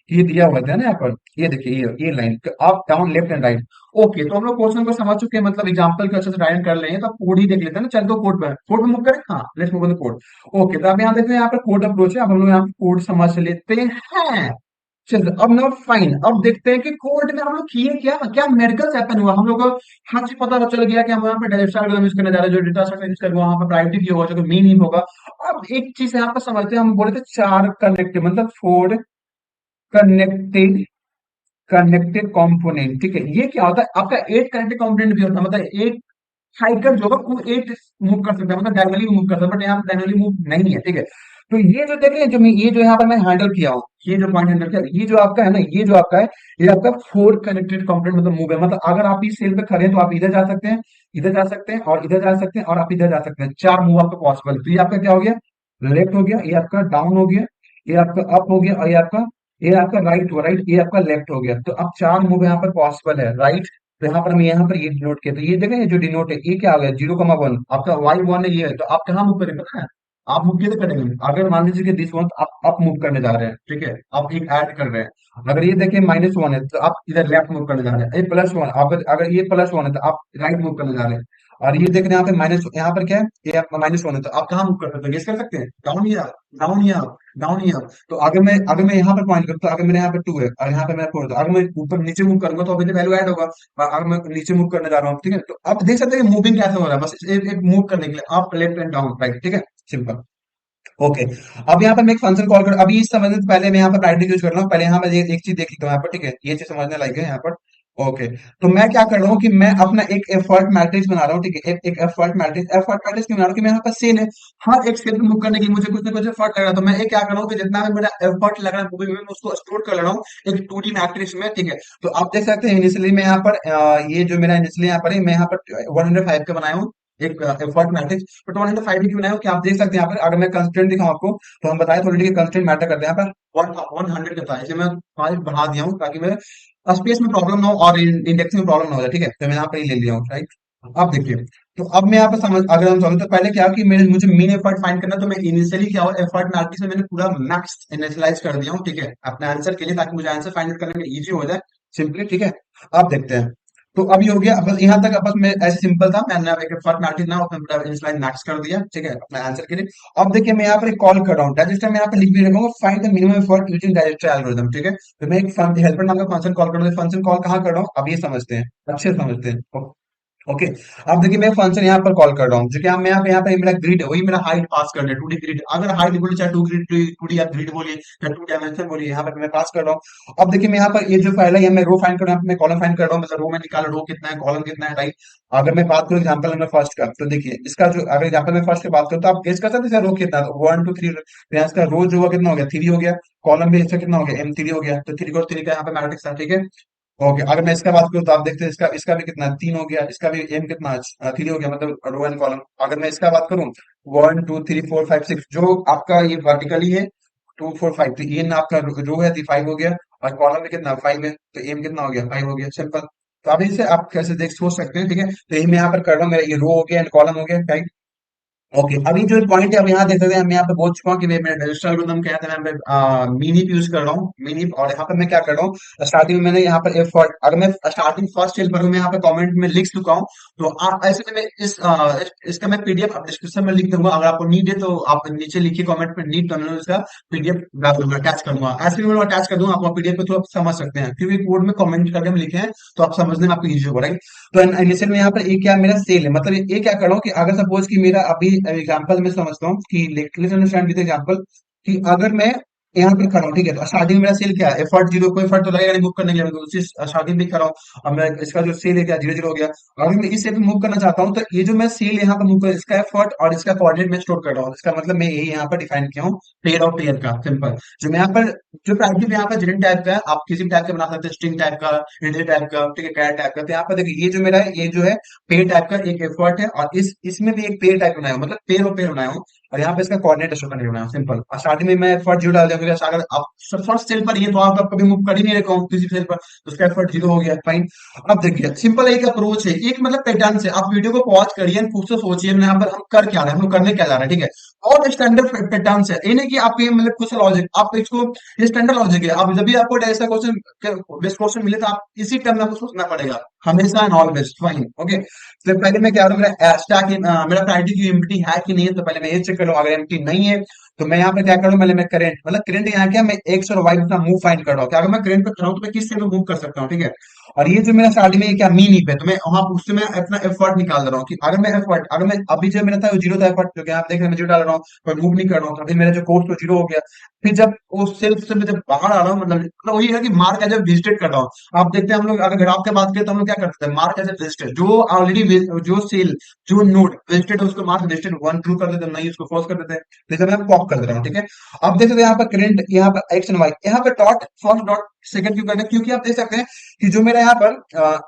A: ये दिया हुआ था ना यहाँ पर, ये देखिए, ये line up down left and right. Okay, तो हम लोग क्वेश्चन को समझ चुके हैं, मतलब एग्जांपल को अच्छे से राइट कर लें, तो कोड ही देख लेते हैं ना। चल दो कोड पे मूव करें, हाँ, let's move on the code. Okay, तो अब यहाँ देखते हैं, यहाँ पर कोड अप्रोच है। अब हम लोग यहाँ कोड समझ लेते हैं। चलो, अब ना फाइन, अब देखते हैं कि कोर्ट में हम लोग किए क्या, क्या मेरिकल्स हैपन हुआ। हम लोग को हर चीज पता चल गया कि हम यहाँ पे डायरेक्ट एल्गोरिथम यूज करने जा रहे हैं, जो डेटा स्ट्रक्चर यूज करेंगे वहां पर प्रायोरिटी की होगा, जो मीन ही होगा। अब एक चीज यहाँ पर समझते हैं, हम बोले थे चार कनेक्टेड, मतलब फोर कनेक्टेड कनेक्टेड कंपोनेंट, ठीक है। ये क्या होता है, आपका एट कनेक्टेड कंपोनेंट भी होता है, मतलब एक हाइकर जो होगा वो एट मूव कर सकता है, मतलब डायगोनली मूव कर सकता है, बट यहाँ पर डायगोनली मूव नहीं है, ठीक है। तो ये जो देखें, जो मैं ये जो यहाँ पर मैं हैंडल किया हूँ, ये जो पॉइंट हैंडल किया, ये जो आपका है ना, ये जो आपका है, ये आपका फोर कनेक्टेड कंपोनेंट मतलब मूव है। मतलब अगर आप इस सेल पे खड़े हैं तो आप इधर जा सकते हैं, इधर जा सकते हैं, और इधर जा सकते हैं, और आप इधर जा सकते हैं। चार मूव आपका पॉसिबल। तो ये आपका क्या हो गया, लेफ्ट हो गया, ये आपका डाउन हो गया, ये आपका अप हो गया, और ये आपका राइट हो, राइट, ये आपका लेफ्ट हो गया। तो अब चार मूव यहाँ पर पॉसिबल है, राइट। तो यहाँ पर हम यहाँ पर ये डिनोट किया, तो ये जगह ये जो डिनोट है, ये क्या आ गया, 0,1, आपका वाई वन है, ये है। तो आप कहाँ मूव करेंगे पता है, आप मूव किधर करेंगे, अगर मान लीजिए कि दिस वन आप अप मूव करने जा रहे हैं, ठीक है, आप एक ऐड कर रहे हैं। अगर ये देखिए -1 है तो आप इधर लेफ्ट मूव करने जा रहे हैं, ये +1, अगर अगर ये +1 है तो आप राइट मूव करने जा रहे हैं। और ये देख रहे हैं यहाँ पे माइनस, यहाँ पर क्या है, ये आपका -1 है, तो आप कहाँ मूव कर सकते हैं, गेस कर सकते हैं, डाउन या डाउन या डाउन या। तो अगर मैं यहाँ पर पॉइंट करता हूँ, अगर मेरे यहाँ पे 2 है और यहाँ पे मैं 4, तो अगर मैं ऊपर नीचे मूव करूंगा तो अभी वैल्यू ऐड होगा। और अगर मैं नीचे मूव करने जा रहा हूँ, ठीक है, तो आप देख सकते हैं मूविंग कैसे हो रहा है, बस एक मूव करने के लिए आप लेफ्ट एंड डाउन राइट, ठीक है, सिंपल। ओके, अब यहाँ पर मैं एक फंक्शन कॉल कर, अभी इस समझने से पहले मैं यहाँ पर प्रायोरिटी यूज कर रहा हूँ, पहले यहाँ पर एक चीज देख लेता हूँ यहाँ पर, ठीक है, ये चीज समझने लायक है यहाँ पर। ओके, तो मैं क्या कर रहा हूँ कि मैं अपना एक एफर्ट मैट्रिक्स बना रहा हूँ, ठीक है, एक एफर्ट मैट्रिक्स क्यों बना रहा हूँ कि मैं यहाँ पर सेल है, हर एक सेल पे मूव करने की मुझे कुछ ना कुछ एफर्ट लग रहा है। तो मैं एक क्या कर रहा हूँ कि जितना भी मेरा एफर्ट लग रहा है मूविंग में, मैं उसको स्टोर कर ले रहा हूँ एक 2D मैट्रिक्स में, ठीक है। तो आप देख सकते हैं इनिशियली मैं यहाँ पर ये जो मेरा इनिशियली यहाँ पर है, मैं यहाँ पर 105 का बनाया हूँ एक एफर्ट मैट्रिक्स। बट 105 भी क्यों बनाया हूँ कि आप देख सकते हैं यहाँ पर, अगर मैं कंस्टेंट दिखाऊं आपको, तो हम बताए थोड़ी कंस्टेंट मैटर करते हैं यहाँ पर। 100 का था, इसलिए मैं 5 बढ़ा दिया हूँ ताकि मेरे स्पेस में प्रॉब्लम ना हो और इंडेक्सिंग में प्रॉब्लम ना हो जाए, ठीक है। तो मैं यहाँ पर ही ले लिया हूँ, राइट। अब देखिए, तो अब मैं यहाँ पर समझ, अगर हम समझ, तो पहले क्या कि मेरे मुझे मीन एफर्ट फाइंड करना, तो मैं इनिशियली क्या हुआ, एफर्ट मैट्रिक्स में मैंने पूरा मैक्स इनिशियलाइज कर दिया हूँ, ठीक है, अपने आंसर के लिए, ताकि मुझे आंसर फाइंड करने में इजी हो जाए सिंपली, ठीक है। अब देखते हैं, तो अभी हो गया, बस यहाँ तक, बस मैं ऐसे सिंपल था, मैंने अब एक एफर्ट मैट्रिक्स ना अपने इनिशियलाइज मैक्स कर दिया, ठीक है, अपने आंसर के लिए। अब देखिए, मैं यहाँ पर एक कॉल कर रहा हूँ डाइजेस्टर में, यहाँ पे लिख भी रखूंगा, find the minimum effort using digester algorithm, ठीक है। तो मैं एक हेल्पर नाम का फंक्शन कॉल कर रहा हूँ, फंक्शन कॉल कहाँ कर रहा हूँ, अब ये समझते हैं, अच्छे से समझते हैं। ओके, अब देखिए मैं फंक्शन यहाँ पर कॉल कर रहा हूँ, जो कि मैं यहाँ पे मेरा ग्रिड है, वही मेरा हाइट पास कर रहा है, 2D ग्रिड। अगर हाइट बोले चाहे 2D या ग्रिड बोलिए, या 2 डायमेंशन बोलिए, यहाँ पर मैं पास कर रहा हूँ। अब देखिए मैं यहाँ पर ये जो फाइल है, ये मैं रो फाइंड कर रहा हूँ, मैं कॉलम फाइंड कर रहा हूँ, मतलब रो में निकाल, रो कितना है, कॉलम कितना है, राइट। अगर मैं बात करूँ एग्जाम्पल नंबर फर्स्ट का, तो देखिए इसका जो, अगर एग्जाम्पल में फर्स्ट की बात करूँ, तो आप गेस कर सकते हैं रो कितना है, 1 2 3। तो इसका रो जो हुआ कितना हो गया, 3 हो गया। कॉलम भी इसका कितना हो गया, M3 हो गया। तो 3 का यहाँ पे मैट्रिक्स था, ठीक है। ओके, अगर मैं इसका बात करूँ, तो आप देखते हैं इसका इसका भी कितना, 3 हो गया, इसका भी एम कितना, 3 हो गया, मतलब रो एंड कॉलम। अगर मैं इसका बात करूँ, 1 2 3 4 5 6, जो आपका ये वर्टिकली है 2 4 5, तो ये ना आपका रो है, 5 हो गया। और कॉलम में कितना, 5 है, तो एम कितना हो गया, 5 हो गया, सिंपल। तो अभी इसे आप कैसे देख सोच सकते हैं, ठीक है। तो ये मैं यहाँ पर कर रहा हूँ, मेरा ये रो हो गया एंड कॉलम हो गया, राइट। ओके, अभी जो पॉइंट है, अब यहाँ देख सकते हैं, मैं यहाँ पे बोल चुका हूँ कि मैं मेरा रजिस्टर एल्गोरिथम क्या है, मैं मिनिप यूज कर रहा हूँ, मिनिप। और यहाँ पे मैं क्या कर रहा हूँ, स्टार्टिंग में मैंने यहाँ पर एफर्ट, अगर मैं स्टार्टिंग फर्स्ट सेल पर हूँ, मैं यहाँ पे कमेंट में लिख चुका हूँ। तो आप ऐसे में मैं इसका मैं पीडीएफ डिस्क्रिप्शन में लिख दूंगा, अगर आपको नीड है तो आप नीचे लिखिए कमेंट में, नीड, तो मैं इसका पीडीएफ डाल दूंगा, अटैच कर दूंगा, ऐसे भी मैं अटैच कर दूंगा, आप पीडीएफ पे तो आप समझ सकते हैं, क्योंकि कोड में कमेंट करके हम लिखे हैं, तो आप समझने में आपको इजी होगा, राइट। तो इनिशियल में यहाँ पर एक क्या मेरा सेल है, मतलब ये क्या कर रहा हूँ कि अगर सपोज कि मेरा अभी एग्जांपल में समझता हूँ कि लेट्स अंडरस्टैंड विद एग्जांपल, कि अगर मैं यहाँ पे खड़ा हूँ, ठीक है। तो स्टार्टिंग में मेरा सेल क्या है, एफर्ट जीरो, कोई एफर्ट तो लगेगा नहीं मूव करने के लिए, मैं तो उसी स्टार्टिंग में खड़ा हूँ। अब मैं इसका जो सेल है क्या, जीरो जीरो हो गया। अगर मैं इस पे मूव करना चाहता हूँ तो ये जो मैं सेल यहाँ पे मूव कर, इसका एफर्ट और इसका कोऑर्डिनेट मैं स्टोर कर रहा हूँ। इसका मतलब मैं यही यहाँ पर डिफाइन किया हूँ, पेयर ऑफ पेयर का, सिंपल। जो मैं यहाँ पर, जो प्राइमरी यहाँ पर जेनेरिक टाइप का है, आप किसी भी टाइप का बना सकते हैं, स्ट्रिंग टाइप का, इंटीजर टाइप का, ठीक है, कैरेक्टर टाइप का। तो यहाँ पर देखिए ये जो मेरा है, ये जो है पेयर टाइप का एक एफर्ट है, और इस इसमें भी एक पेयर टाइप बनाया हूं, मतलब पेयर ऑफ पेयर बनाया हूं। और यहाँ पे इसका कोऑर्डिनेट शो करने बनाया हूं, सिंपल। और स्टार्टिंग में मैं एफर्ट जीरो डाल दिया, क्योंकि अगर आप फर्स्ट सेल पर ये तो आप कभी मूव कर ही नहीं रहे हो किसी सेल पर, तो उसका एफर्ट जीरो हो गया, फाइन। अब देखिए सिंपल एक अप्रोच है, एक मतलब पैटर्न से आप वीडियो को पॉज करिए और खुद से सोचिए यहाँ पर हम कर क्या रहे हैं, हम लोग करने क्या जा रहे हैं, ठीक है। और स्टैंडर्ड पैटर्न है, ये नहीं कि आप ये मतलब कुछ लॉजिक, आप इसको, ये स्टैंडर्ड लॉजिक है। आप जब भी आपको ऐसा क्वेश्चन, बेस्ट क्वेश्चन मिले, तो आप इसी टर्म में आपको सोचना पड़ेगा, हमेशा एंड ऑलवेज, फाइन, ओके। तो पहले मैं क्या करूँ, मेरा स्टैक, मेरा प्रायोरिटी क्यू एम्प्टी है कि नहीं है, तो पहले मैं ये चेक कर लूँ। अगर एम्प्टी नहीं है तो मैं यहाँ पे क्या करूँ, पहले मैं करंट, मतलब करंट यहाँ क्या, मैं एक्स और वाई का मूव फाइंड कर रहा हूँ, कि अगर मैं करंट पे कर रहा हूँ तो मैं किस से मूव कर सकता हूँ, ठीक है। और ये जो मेरा स्टार्टिंग में ये क्या मीन पे, तो मैं वहां उससे मैं अपना एफर्ट निकाल दे रहा हूँ, कि अगर मैं एफर्ट, अगर मैं अभी जो मेरा था वो जीरो था एफर्ट, जो कि आप देख रहे हैं मैं जीरो डाल रहा हूँ, पर मूव नहीं कर रहा हूँ, तो अभी मेरा जो कोर्स तो जीरो हो गया। फिर जब वो सेल्फ से मैं जब बाहर आ रहा हूँ, मतलब वही है कि मार्क एज ए विजिटेड कर रहा हूँ। आप देखते हैं हम लोग, अगर ग्राफ की बात करें तो हम लोग क्या करते हैं, मार्क एज ए विजिटेड, जो ऑलरेडी, जो सेल, जो नोड विजिटेड है उसको मार्क विजिटेड वन ट्रू कर देते हैं, नहीं उसको फॉल्स कर देते हैं। जैसे मैं पॉप कर दे रहा हूँ, ठीक है। अब देखो यहाँ पर करंट, यहाँ पर एक्स एंड वाई, यहाँ पर डॉट फर्स्ट डॉट सेकंड क्यों करते हैं, क्योंकि आप देख सकते हैं कि जो मेरा यहाँ पर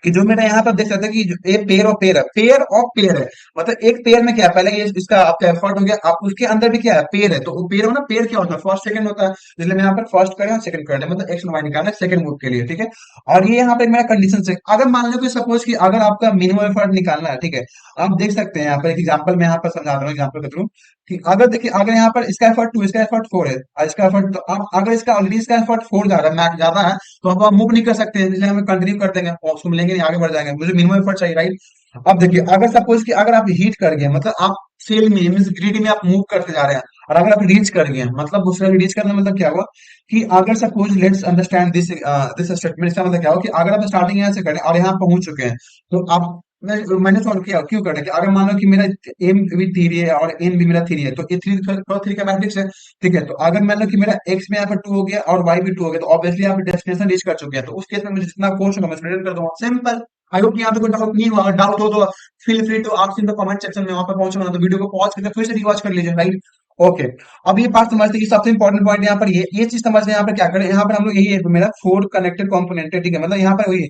A: कि जो मेरा यहाँ पर देख सकते हैं कि ये पेयर ऑफ पेयर है, पेयर ऑफ पेयर है। मतलब एक पेयर में क्या है, पहले ये इसका आपका एफर्ट हो गया, आप उसके अंदर भी क्या है, पेयर है। तो पेयर हो ना, पेयर क्या होता है, फर्स्ट सेकंड होता है, इसलिए मैं यहाँ पर फर्स्ट करें और सेकंड कर मतलब एक्स वाई निकालना है सेकंड मूव के लिए, ठीक है। और ये यहाँ पे मेरा कंडीशन से, अगर मान लो कि सपोज कि अगर आपका मिनिमम एफर्ट निकालना है, ठीक है। आप देख सकते हैं यहाँ पर एक एग्जाम्पल मैं यहाँ पर समझा रहा हूँ, एग्जाम्पल के थ्रू, कि अगर देखिए, अगर यहाँ पर इसका एफर्ट टू, इसका एफर्ट फोर है, और इसका एफर्ट, तो आप अगर इसका ऑलरेडी इसका एफर्ट फोर जा रहा है, मैक्स ज्यादा है, तो अब आप मूव नहीं कर सकते हैं, इसलिए हमें कंटिन्यू कर देंगे, उसको मिलेंगे नहीं, आगे बढ़ जाएंगे, मुझे मिनिमम एफर्ट चाहिए, राइट। अब देखिए, अगर सपोज कि अगर आप हिट कर गए, मतलब आप सेल में मीन ग्रिड में आप मूव करते जा रहे हैं, और अगर आप रीच कर गए, मतलब दूसरे रीच करना मतलब क्या हुआ, कि अगर suppose let's understand this this statement, इसका मतलब क्या हुआ कि अगर आप स्टार्टिंग यहाँ से करें और यहाँ पहुंच चुके हैं, तो आप, मैंने सॉल्व किया क्यों करना, कि अगर मान लो कि मेरा एम भी थ्री है और एन भी मेरा थ्री है, तो ये थ्री थ्री का मैट्रिक्स है, ठीक है। तो अगर मान लो कि मेरा एक्स में यहाँ पर टू हो गया और वाई भी टू हो गया, तो ऑब्वियसली आप डेस्टिनेशन रीच कर चुके हैं, तो उस केस में मुझे जितना कोर्स होगा मैं स्टूडेंट कर दूंगा, सिंपल। आई होप यहाँ पे कोई डाउट नहीं हुआ, अगर डाउट हो तो feel free to ask in the comment section में, वहां पर पहुंचना, तो वीडियो को पॉज करके फिर से रिवॉच कर लीजिए, राइट। ओके। अब ये बात समझते हैं कि सबसे इंपॉर्टेंट पॉइंट यहाँ पर ये चीज समझते हैं, यहाँ पर क्या करें, यहाँ पर हम लोग यही है, मेरा फोर कनेक्टेड कंपोनेंट है, ठीक है। मतलब यहाँ पर वही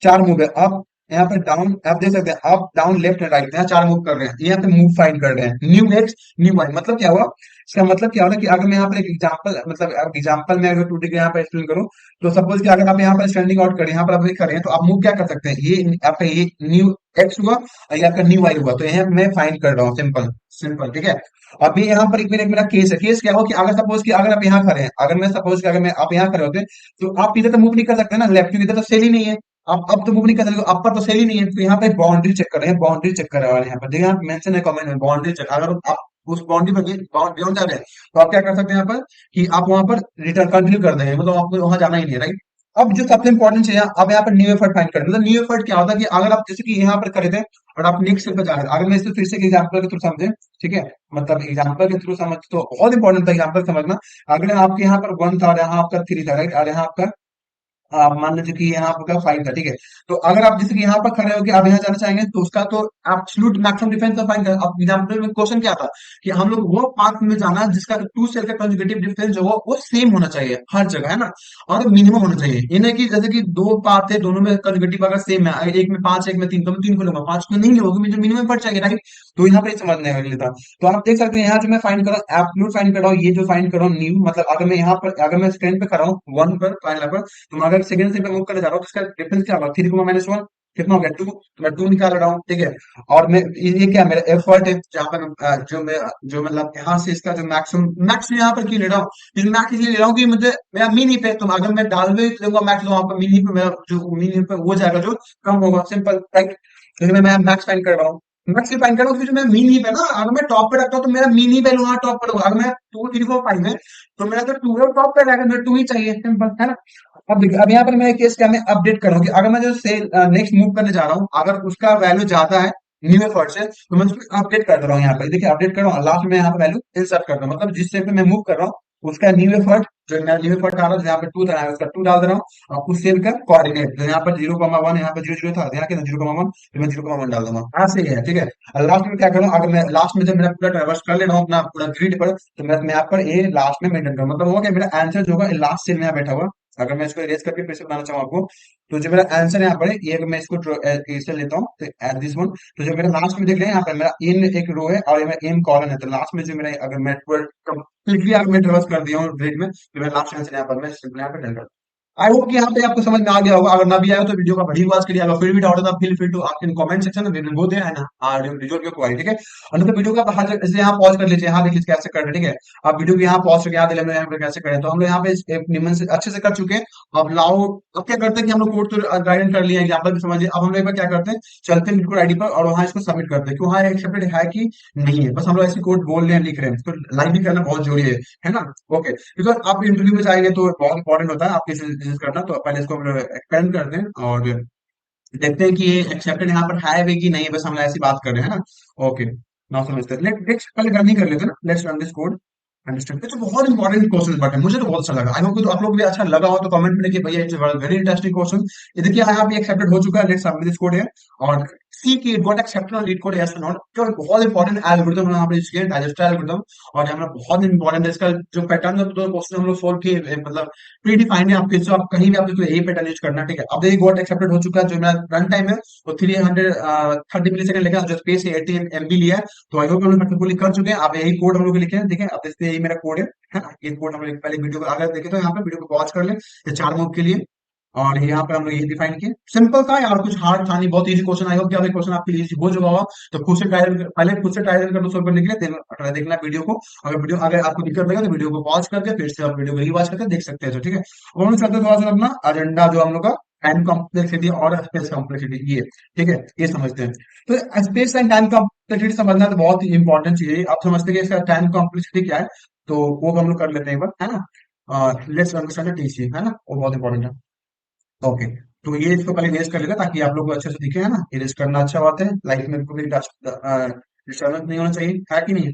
A: चार मूव है, अप, यहाँ पे डाउन, आप देख सकते हैं up down left and right, यहाँ चार मूव कर रहे हैं, यहाँ पे मूव फाइंड कर रहे हैं, न्यू एक्स न्यू वाई, मतलब क्या हुआ, इसका मतलब क्या हो रहा है कि अगर मैं यहाँ पर एक एग्जांपल, मतलब एग्जांपल में अगर 2D यहाँ पर एक्सप्लेन करूँ, तो सपोज कि अगर आप यहाँ पर स्टैंडिंग आउट करें, यहाँ पर आप कर रहे हैं, तो आप मूव क्या कर सकते हैं, ये आपका ये न्यू एक्स हुआ और ये आपका न्यू वाई हुआ, तो यहाँ मैं फाइंड कर रहा हूँ, सिंपल सिंपल, ठीक है। अभी यहाँ पर एक मेरा केस है, केस क्या हो कि अगर सपोज कि अगर आप यहाँ खड़े हैं, अगर मैं सपोज कि अगर मैं आप यहाँ खड़े होते, तो आप इधर तो मूव नहीं कर सकते ना लेफ्ट, क्योंकि इधर तो सेल ही नहीं है। आप अब तो मूव नहीं कर सकते, अपर तो सेल ही नहीं है, तो यहाँ पे बाउंड्री चेक कर रहे हैं, बाउंड्री चेक कर रहे हैं यहाँ पर, देखिए यहाँ मेंशन है कमेंट में, बाउंड्री चेक, अगर आप उस बाउंड्री पर बियॉन्ड जा रहे हैं, तो आप क्या कर सकते हैं यहाँ पर, कि आप वहां पर रिटर्न कंटिन्यू कर देंगे, मतलब आपको वहां जाना ही नहीं है, राइट। अब जो सबसे इंपॉर्टेंट चीज है, अब यहाँ पर न्यू एफर्ट फाइंड करें, मतलब न्यू एफर्ट क्या होता है, कि अगर आप जैसे कि यहाँ पर करे थे और आप नेक्स्ट स्टेप पे जा रहे थे, अगर मैं इसे फिर से एग्जाम्पल के थ्रू समझे, ठीक है, मतलब एग्जाम्पल के थ्रू समझ, तो बहुत इंपॉर्टेंट था एग्जाम्पल समझना। अगर आपके यहाँ पर वन था और यहाँ आपका थ्री था, राइट, और यहाँ आपका मान लीजिए कि यहाँ आपका फाइव था, ठीक है। तो अगर आप जैसे कि यहाँ पर खड़े होकर आप यहाँ जाना चाहेंगे, तो उसका तो एब्सोल्यूट मैक्सिमम डिफरेंस तो फाइंड कर। अब एग्जांपल में क्वेश्चन क्या था, कि हम लोग वो पाथ में जाना है जिसका टू सेल का कंजुगेटिव डिफरेंस जो वो सेम होना चाहिए हर जगह, है ना, और मिनिमम होना चाहिए। ये नहीं कि जैसे कि दो पाथ है, दोनों में कंजुगेटिव अगर सेम है, एक में पांच एक में तीन, तो मैं तीन को लूंगा, पांच को नहीं लूंगा, मुझे मिनिमम पड़ चाहिए, राइट। तो यहाँ पर समझने वाली था। तो आप देख सकते हैं यहाँ जो मैं फाइंड कर रहा हूँ एब्सोल्यूट फाइंड कर रहा हूँ, ये जो फाइंड कर रहा हूँ न्यू, मतलब अगर मैं यहाँ पर, अगर मैं स्क्रीन पे कर रहा हूँ वन पर फाइनल पर, तो मैं अगर सेकंड से पे मूव करने जा रहा हूँ, तो इसका डिफरेंस क्या होगा, थ्री को माइनस वन, कितना हो गया टू, तो मैं टू निकाल रहा हूँ, ठीक है। और मैं ये क्या मेरा एफर्ट है, जहाँ पर जो मतलब यहाँ से इसका जो मैक्सिमम मैक्स यहाँ पर क्यों ले रहा हूँ, मैक्स इसलिए ले रहा हूँ कि मुझे मेरा मिनी पे, तो अगर मैं डाल भी दूंगा मैक्स, तो वहां पर मिनी पे मेरा जो मिनी पे वो जाएगा जो कम होगा, सिंपल, राइट। इसलिए मैं मैक्स फाइंड कर रहा हूँ, मैक्स की फाइंड कर रहा हूँ, फिर मैं मीन ही पे ना, अगर मैं टॉप पे रखता हूँ तो मेरा मीन ही पहले वहां टॉप पर होगा, अगर मैं टू थ्री फोर फाइव है, तो मेरा जो टू है टॉप पे रहेगा, मेरा टू ही चाहिए, सिंपल, है ना। अब देखिए, अब यहाँ पर मैं केस क्या, मैं अपडेट कर रहा हूँ कि अगर मैं जो से नेक्स्ट मूव करने जा रहा हूँ, अगर उसका वैल्यू ज्यादा है न्यू एफर्ट से, तो मैं उसको अपडेट कर दे रहा हूँ, यहाँ पर देखिए अपडेट कर रहा हूँ, लास्ट में यहाँ पर वैल्यू इंसर्ट कर रहा हूँ, मतलब जिस से मैं मूव कर रहा हूँ उसका न्यू एफर्ट, जो मेरा न्यू एफर्ट आ रहा है, यहाँ पे 2 था, यहाँ उसका 2 डाल दे रहा हूँ। और उस सेल का कोऑर्डिनेट, तो यहाँ पर 0,1, यहाँ पे 0,0 था, यहाँ के 0,1, तो मैं 0,1 डाल दूंगा। हाँ सही है, ठीक है। और लास्ट में क्या करूँ, अगर मैं लास्ट में जब मेरा पूरा ट्रेवर्स कर ले रहा हूँ अपना पूरा ग्रिड पर, तो मैं यहाँ पर ए लास्ट में मेंटेन करूँ, मतलब होगा कि मेरा आंसर जो होगा लास्ट सेल में यहाँ बैठा हुआ। अगर मैं इसको इरेज करके फिर से बनाना चाहूँ आपको, तो जो मेरा आंसर यहाँ पर है, ये अगर मैं इसको इसे लेता हूँ, तो एट दिस वन, तो जो मेरा लास्ट में देख रहे हैं यहाँ पे मेरा इन एक रो है और ये मेरा एम कॉलम है, तो लास्ट में जो मेरा, अगर मैं कंप्लीटली अगर मैं ट्रेवर्स कर दिया हूँ ग्रिड में, तो मेरा लास्ट आंसर यहाँ पर मैं सिंपल यहाँ पे डन कर। आई होप कि यहाँ पे आपको समझ में आ गया होगा। अगर ना भी आया हो तो वीडियो का बड़ी आवाज करिए, अगर फिर भी डाउट है तो feel free to ask in comment section में, वो दे है ना रिजोल्व योर क्वेरी, ठीक है। और तो वीडियो का बाहर जैसे यहाँ पॉज कर लीजिए, यहाँ देख लीजिए कैसे कर रहे हैं, ठीक है। आप वीडियो को यहाँ पॉज करके यहाँ दिले में यहाँ पे कैसे करें, तो हम लोग यहाँ पे एक निमन से अच्छे से कर चुके हैं। अब लाओ, अब क्या करते हैं कि हम लोग कोड तो गाइडेंस कर लिया, एग्जाम्पल भी समझिए। अब हम लोग एक बार क्या करते हैं, चलते हैं बिल्कुल आईडी पर और वहां इसको सबमिट करते हैं कि वहाँ एक्सेप्टेड है कि नहीं है। बस हम लोग ऐसे कोड बोल रहे हैं, लिख रहे हैं, तो लाइव भी करना बहुत जरूरी है ना। ओके, बिकॉज आप इंटरव्यू में जाएंगे तो बहुत इंपॉर्टेंट होता है आपके बिजनेस करना, तो पहले इसको हम लोग एक्सपेंड करते हैं और देखते हैं कि ये एक्सेप्टेड यहाँ पर है भी कि नहीं है, बस हम लोग ऐसी बात कर रहे हैं ना। ओके, ना समझते हैं, लेट्स पहले रन ही कर लेते हैं ना, let's run this code. Understand, तो बहुत इंपॉर्टेंट क्वेश्चन बट है, मुझे तो बहुत अच्छा लगा। आई होप कि तो आप लोग भी अच्छा लगा हो तो कमेंट में लिखिए भैया, इट्स वेरी इंटरेस्टिंग क्वेश्चन। ये देखिए यहाँ पे एक्सेप्टेड हो चुका है, लेट्स सबमिट दिस कोड है। और सी की it got accepted on leet code, yes और नॉट, जो बहुत इंपॉर्टेंट एल्गोरिथम यहाँ पे यूज किया, डाइजेस्टर एल्गोरिथम। और यहाँ पे बहुत इंपॉर्टेंट है इसका जो पैटर्न है, तो क्वेश्चन हम लोग सोल्व किए, मतलब प्री डिफाइंड है आपके, जो आप कहीं भी आप इसको यही पैटर्न यूज करना, ठीक है। अब ये गॉट एक्सेप्टेड हो चुका है, जो मेरा रन टाइम है वो 330 मिली सेकंड लेगा, जो स्पेस 80 MB लिया है। तो आई होप हम लोग सक्सेसफुली कर चुके हैं। अब यही कोड हम लोग लिखे हैं, ठीक है। अब देखते हैं, यही मेरा कोड है ना। ये कोड हम लोग पहले वीडियो को अगर देखें तो यहाँ पे वीडियो को पॉज कर ले, ये 4 मूव के लिए। और यहाँ पे हम लोग ये डिफाइन किए, सिंपल था यार, कुछ हार्ड था नहीं, बहुत इजी क्वेश्चन। आई होप कि क्वेश्चन आपके लिए इजी हो चुका होगा। तो खुद से ट्रायल, पहले खुद से ट्रायल करना सोल्व करने के लिए देखना वीडियो को। अगर आपको दिक्कत लगे तो वीडियो को पॉज करके फिर से आप वीडियो को रिवॉच करके देख सकते हैं, तो ठीक है। अब हम लोग चलते हैं थोड़ा सा अपना एजेंडा, जो हम लोग का टाइम कॉम्प्लेक्सिटी और स्पेस कॉम्प्लेक्सिटी, ये ठीक है, ये समझते हैं। तो स्पेस एंड टाइम कॉम्प्लेक्सिटी समझना तो बहुत ही इंपॉर्टेंट चीज है। आप समझते हैं कि इसका टाइम कॉम्प्लेक्सिटी क्या है, तो वो हम लोग कर लेते हैं एक बार, है ना। लेट्स अंडरस्टैंड टीसी, है ना, वो बहुत इंपॉर्टेंट है। ओके, तो ये इसको पहले इरेज कर लेगा ताकि आप लोग को अच्छे से दिखे, है ना। इरेज करना अच्छा बात है, लाइफ में कोई डिस्टर्बेंस नहीं होना चाहिए, है कि नहीं।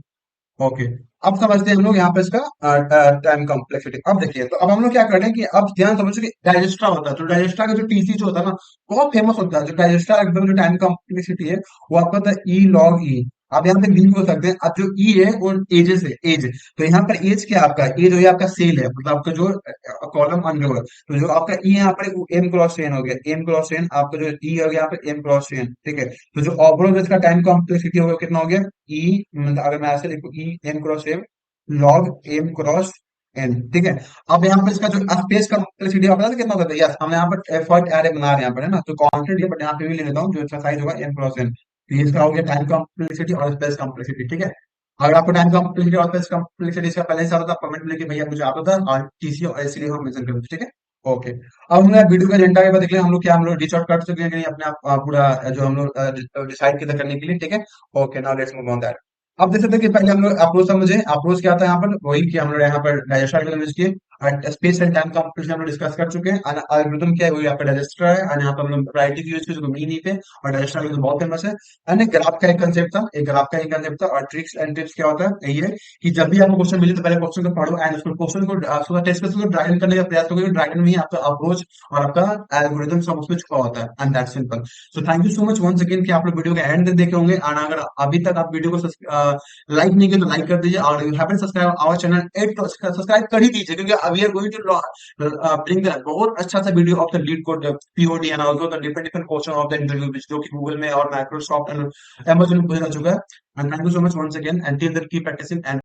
A: ओके, अब समझते हैं हम लोग यहाँ पे इसका टाइम कॉम्प्लेक्सिटी। अब देखिए, तो अब हम लोग क्या कर रहे हैं कि अब ध्यान समझो कि डाइजेस्ट्रा होता है, तो डाइजेस्ट्रा का जो टीसी जो होता है ना, बहुत फेमस होता है। जो डाइजेस्ट्रा एकदम जो टाइम कॉम्प्लेक्सिटी है, वो आपका होता है ई लॉग ई। आप यहाँ पे लिंक हो सकते हैं। अब जो ई है वो एजेस है, एज। तो यहाँ पर एज क्या है आपका, एज हो, आपका सेल है, मतलब आपका जो कॉलम अंडर है। तो जो आपका ई है यहाँ पर एम क्रॉस एन हो गया, एम क्रॉस एन आपका जो ई हो गया यहाँ पे एम क्रॉस एन, ठीक है। तो जो ओवरऑल इसका टाइम कॉम्प्लेक्सिटी होगा कितना हो गया, ई, मतलब अगर मैं ऐसे लिखूं, E M cross M log M cross N, ठीक है। अब यहाँ पर इसका जो स्पेस कॉम्प्लेक्सिटी आप पता है कितना होता है, यस, हम यहाँ पर एफर्ट एरे बना रहे हैं यहाँ पर, है ना। तो कांस्टेंट है, बट यहाँ पे भी ले लेता हूँ, जो इसका साइज होगा एम क्रॉस एन। तो ये इसका हो गया टाइम कॉम्प्लेक्सिटी और स्पेस कॉम्प्लेक्सिटी, ठीक है। अगर आपको टाइम कॉम्प्लेक्सिटी और स्पेस कॉम्प्लेक्सिटी इसका पहले से आता था, कमेंट में लिखिए भैया मुझे आता था, और टीसी और एससीडी हम मेंशन कर, ठीक है। ओके, अब हमने वीडियो का एजेंडा के बाद देख लिया हम लोग, क्या हम लोग रिच आउट कर चुके हैं कि नहीं अपने आप पूरा जो हम लोग डिसाइड किया करने के लिए, ठीक है। Okay, now let's move on that. अब देख सकते हैं कि पहले हम लोग अप्रोच समझे, अप्रोच क्या था यहाँ पर, वही किया हम लोग यहाँ पर डाइजेस्टर यूज किए। स्पेस एंड टाइम कॉम्प्लेक्सिटी हम लोग डिस्कस कर चुके हैं। एल्गोरिथम क्या है, वही आपका डाइजेस्टर है। और यहाँ पर हम लोग वैरायटी की यूज की, जो मीन पे, और डाइजेस्टर एल्गोरिथम बहुत फेमस है। एंड एक ग्राफ का एक कंसेप्ट था, एक ग्राफ का एक कंसेप्ट था। और ट्रिक्स एंड टिप्स क्या होता है, यही है कि जब भी आपको क्वेश्चन मिले तो पहले क्वेश्चन को पढ़ो, एंड उसको क्वेश्चन को टेस्ट को ड्रैगन करने का प्रयास करो। ड्रैगन में ही आपका अप्रोच और आपका एल्गोरिथम सब उसमें छुपा होता है, and that simple. So thank you so much once again कि आप लोग वीडियो के एंड तक देखे होंगे। एंड अगर अभी तक आप वीडियो को लाइक नहीं किया तो लाइक कर दीजिए, और you haven't subscribe our channel तो सब्सक्राइब कर ही दीजिए, क्योंकि we are going to bring the बहुत अच्छा सा video of the LeetCode POD and also the different different question of the interview, जो कि गूगल में और माइक्रोसॉफ्ट एंड अमेजन में पूछा जा चुका है। And thank you so much once again, and till then keep practicing and